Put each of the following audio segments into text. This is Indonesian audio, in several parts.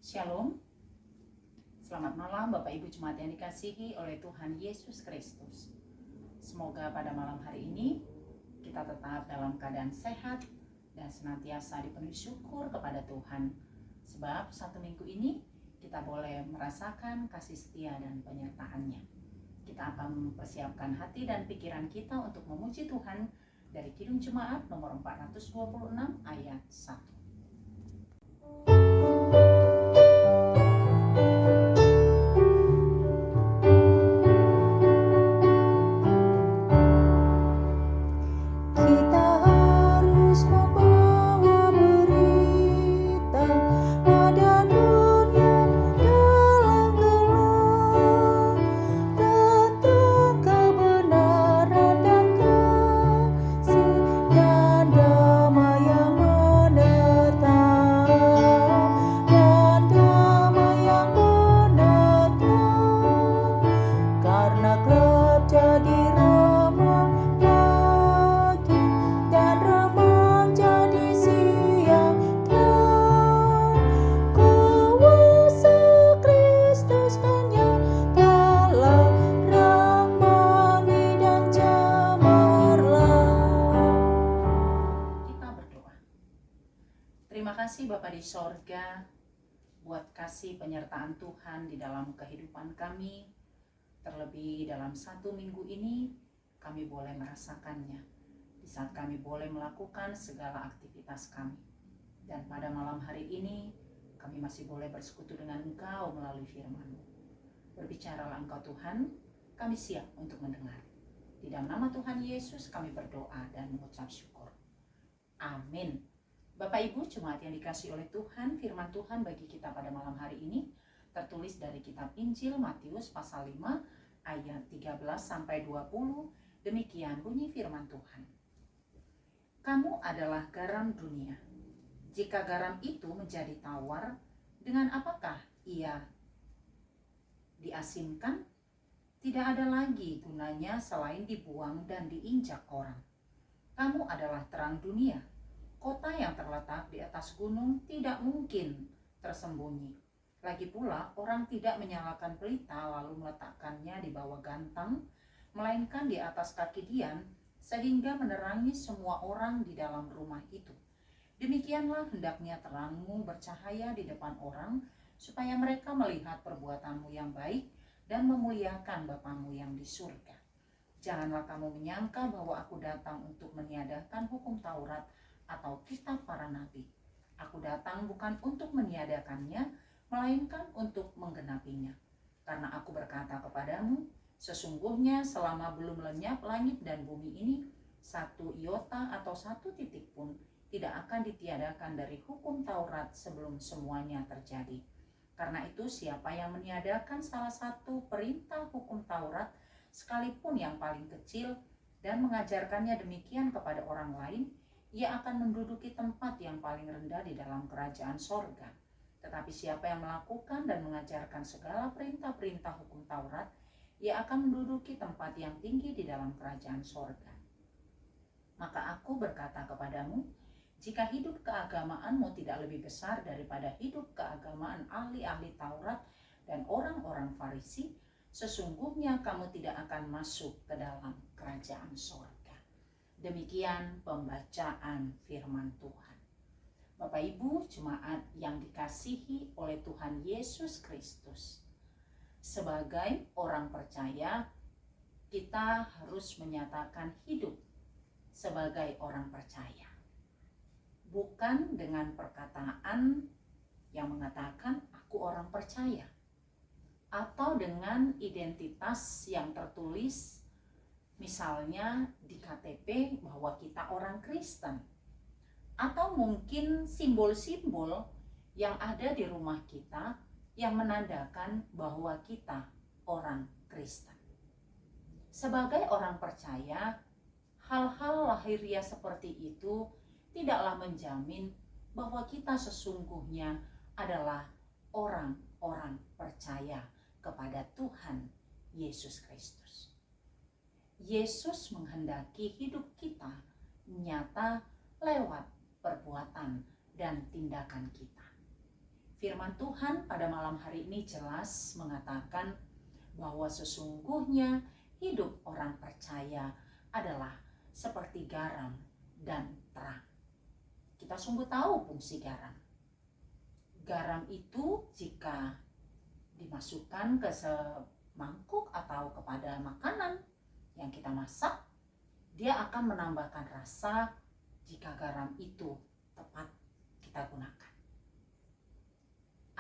Shalom, selamat malam Bapak Ibu Jemaat yang dikasihi oleh Tuhan Yesus Kristus. Semoga pada malam hari ini kita tetap dalam keadaan sehat dan senantiasa dipenuhi syukur kepada Tuhan. Sebab satu minggu ini kita boleh merasakan kasih setia dan penyertaan-Nya. Kita akan mempersiapkan hati dan pikiran kita untuk memuji Tuhan dari Kidung Jemaat nomor 426 ayat 1. Terima kasih Bapa di sorga buat kasih penyertaan Tuhan di dalam kehidupan kami. Terlebih dalam satu minggu ini kami boleh merasakannya di saat kami boleh melakukan segala aktivitas kami. Dan pada malam hari ini kami masih boleh bersekutu dengan Engkau melalui firman-Mu. Berbicaralah Engkau Tuhan, kami siap untuk mendengar. Di dalam nama Tuhan Yesus kami berdoa dan mengucap syukur. Amin. Bapak Ibu Jemaat yang dikasihi oleh Tuhan, firman Tuhan bagi kita pada malam hari ini tertulis dari kitab Injil Matius pasal 5 ayat 13 sampai 20. Demikian bunyi firman Tuhan. Kamu adalah garam dunia. Jika garam itu menjadi tawar, dengan apakah ia diasinkan? Tidak ada lagi gunanya selain dibuang dan diinjak orang. Kamu adalah terang dunia. Kota yang terletak di atas gunung tidak mungkin tersembunyi. Lagi pula, orang tidak menyalakan pelita lalu meletakkannya di bawah gantang, melainkan di atas kaki dian, sehingga menerangi semua orang di dalam rumah itu. Demikianlah hendaknya terangmu bercahaya di depan orang, supaya mereka melihat perbuatanmu yang baik dan memuliakan Bapamu yang di surga. Janganlah kamu menyangka bahwa aku datang untuk meniadakan hukum Taurat atau kitab para nabi. Aku datang bukan untuk meniadakannya, melainkan untuk menggenapinya. Karena aku berkata kepadamu, sesungguhnya selama belum lenyap langit dan bumi ini, satu iota atau satu titik pun tidak akan ditiadakan dari hukum Taurat sebelum semuanya terjadi. Karena itu siapa yang meniadakan salah satu perintah hukum Taurat, sekalipun yang paling kecil, dan mengajarkannya demikian kepada orang lain, ia akan menduduki tempat yang paling rendah di dalam kerajaan sorga. Tetapi siapa yang melakukan dan mengajarkan segala perintah-perintah hukum Taurat, ia akan menduduki tempat yang tinggi di dalam kerajaan sorga. Maka aku berkata kepadamu, jika hidup keagamaanmu tidak lebih besar daripada hidup keagamaan ahli-ahli Taurat dan orang-orang Farisi, sesungguhnya kamu tidak akan masuk ke dalam kerajaan sorga. Demikian pembacaan firman Tuhan. Bapak Ibu Jemaat yang dikasihi oleh Tuhan Yesus Kristus, sebagai orang percaya kita harus menyatakan hidup sebagai orang percaya, bukan dengan perkataan yang mengatakan aku orang percaya, atau dengan identitas yang tertulis misalnya di KTP bahwa kita orang Kristen, atau mungkin simbol-simbol yang ada di rumah kita yang menandakan bahwa kita orang Kristen. Sebagai orang percaya, hal-hal lahiriah seperti itu tidaklah menjamin bahwa kita sesungguhnya adalah orang-orang percaya kepada Tuhan Yesus Kristus. Yesus menghendaki hidup kita nyata lewat perbuatan dan tindakan kita. Firman Tuhan pada malam hari ini jelas mengatakan bahwa sesungguhnya hidup orang percaya adalah seperti garam dan terang. Kita sungguh tahu fungsi garam. Garam itu jika dimasukkan ke semangkuk atau kepada makanan yang kita masak, dia akan menambahkan rasa jika garam itu tepat kita gunakan.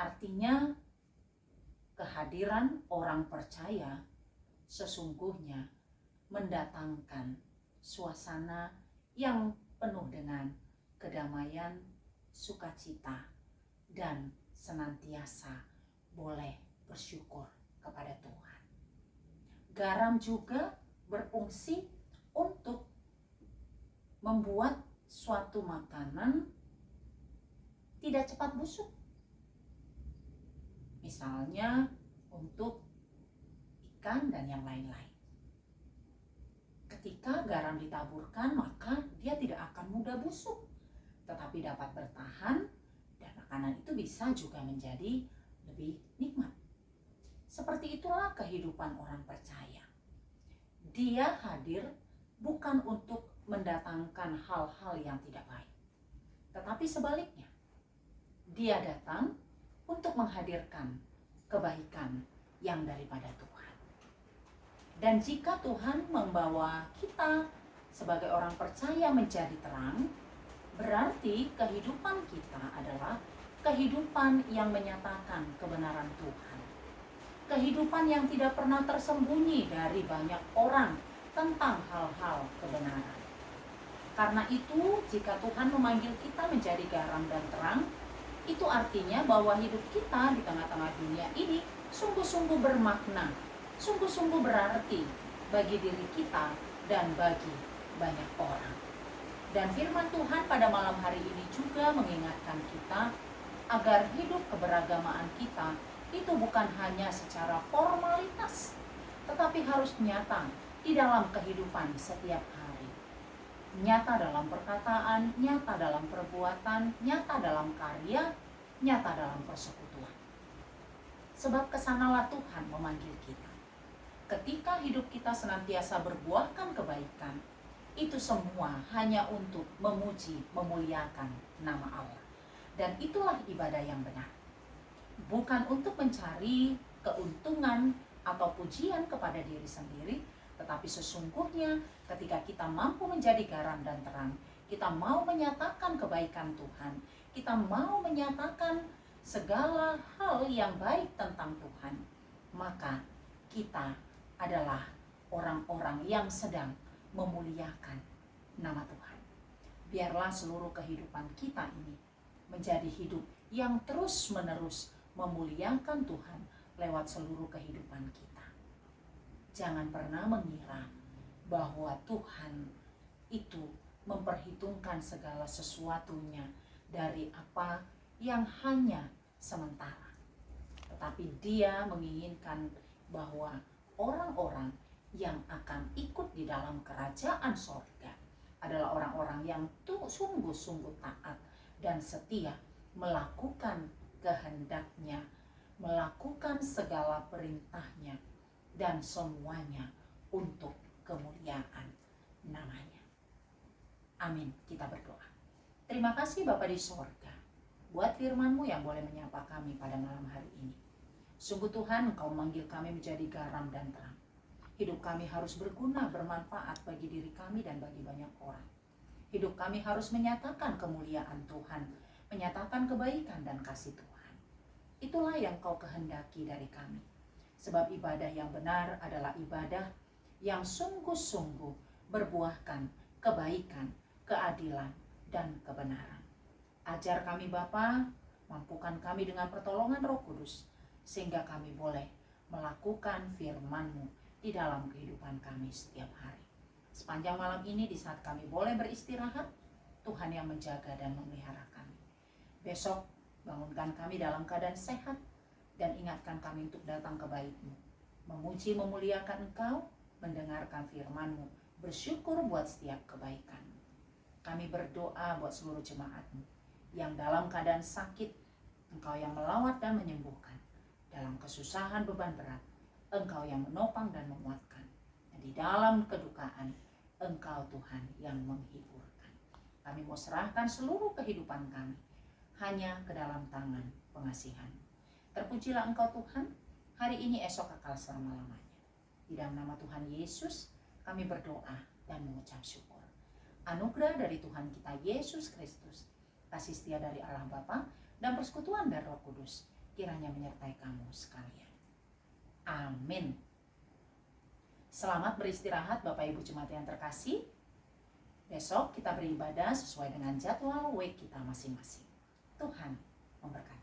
Artinya, kehadiran orang percaya sesungguhnya mendatangkan suasana yang penuh dengan kedamaian, sukacita, dan senantiasa boleh bersyukur kepada Tuhan. Garam juga berfungsi untuk membuat suatu makanan tidak cepat busuk. Misalnya untuk ikan dan yang lain-lain. Ketika garam ditaburkan, maka dia tidak akan mudah busuk, tetapi dapat bertahan dan makanan itu bisa juga menjadi lebih nikmat. Seperti itulah kehidupan orang percaya. Dia hadir bukan untuk mendatangkan hal-hal yang tidak baik, tetapi sebaliknya, dia datang untuk menghadirkan kebaikan yang daripada Tuhan. Dan jika Tuhan membawa kita sebagai orang percaya menjadi terang, berarti kehidupan kita adalah kehidupan yang menyatakan kebenaran Tuhan. Kehidupan yang tidak pernah tersembunyi dari banyak orang tentang hal-hal kebenaran. Karena itu, jika Tuhan memanggil kita menjadi garam dan terang, itu artinya bahwa hidup kita di tengah-tengah dunia ini sungguh-sungguh bermakna, sungguh-sungguh berarti bagi diri kita dan bagi banyak orang. Dan firman Tuhan pada malam hari ini juga mengingatkan kita agar hidup keberagamaan kita itu bukan hanya secara formalitas, tetapi harus nyata di dalam kehidupan setiap hari. Nyata dalam perkataan, nyata dalam perbuatan, nyata dalam karya, nyata dalam persekutuan. Sebab kesanalah Tuhan memanggil kita. Ketika hidup kita senantiasa berbuahkan kebaikan, itu semua hanya untuk memuji, memuliakan nama Allah. Dan itulah ibadah yang benar. Bukan untuk mencari keuntungan atau pujian kepada diri sendiri, tetapi sesungguhnya ketika kita mampu menjadi garam dan terang, kita mau menyatakan kebaikan Tuhan, kita mau menyatakan segala hal yang baik tentang Tuhan, maka kita adalah orang-orang yang sedang memuliakan nama Tuhan. Biarlah seluruh kehidupan kita ini menjadi hidup yang terus-menerus memuliakan Tuhan lewat seluruh kehidupan kita. Jangan pernah mengira bahwa Tuhan itu memperhitungkan segala sesuatunya dari apa yang hanya sementara. Tetapi Dia menginginkan bahwa orang-orang yang akan ikut di dalam kerajaan sorga adalah orang-orang yang sungguh-sungguh taat dan setia melakukan kehendaknya, melakukan segala perintahnya, dan semuanya untuk kemuliaan namanya. Amin. Kita berdoa. Terima kasih Bapa di sorga buat firman-Mu yang boleh menyapa kami pada malam hari ini. Sungguh Tuhan, Engkau memanggil kami menjadi garam dan terang. Hidup kami harus berguna, bermanfaat bagi diri kami dan bagi banyak orang. Hidup kami harus menyatakan kemuliaan Tuhan, menyatakan kebaikan dan kasih Tuhan. Itulah yang Kau kehendaki dari kami. Sebab ibadah yang benar adalah ibadah yang sungguh-sungguh berbuahkan kebaikan, keadilan, dan kebenaran. Ajar kami Bapa, mampukan kami dengan pertolongan Roh Kudus, sehingga kami boleh melakukan firman-Mu di dalam kehidupan kami setiap hari. Sepanjang malam ini di saat kami boleh beristirahat, Tuhan yang menjaga dan memelihara kami. Besok bangunkan kami dalam keadaan sehat dan ingatkan kami untuk datang ke bait-Mu, memuji memuliakan Engkau, mendengarkan firman-Mu, bersyukur buat setiap kebaikan. Kami berdoa buat seluruh jemaat-Mu yang dalam keadaan sakit, Engkau yang melawat dan menyembuhkan. Dalam kesusahan beban berat, Engkau yang menopang dan menguatkan. Dan di dalam kedukaan, Engkau Tuhan yang menghiburkan. Kami mau serahkan seluruh kehidupan kami hanya ke dalam tangan pengasihan. Terpujilah Engkau Tuhan, hari ini, esok, kekal selama-lamanya. Di dalam nama Tuhan Yesus, kami berdoa dan mengucap syukur. Anugerah dari Tuhan kita Yesus Kristus, kasih setia dari Allah Bapa, dan persekutuan dari Roh Kudus kiranya menyertai kamu sekalian. Amin. Selamat beristirahat Bapak Ibu Jemaat yang terkasih. Besok kita beribadah sesuai dengan jadwal week kita masing-masing. Tuhan memberkati.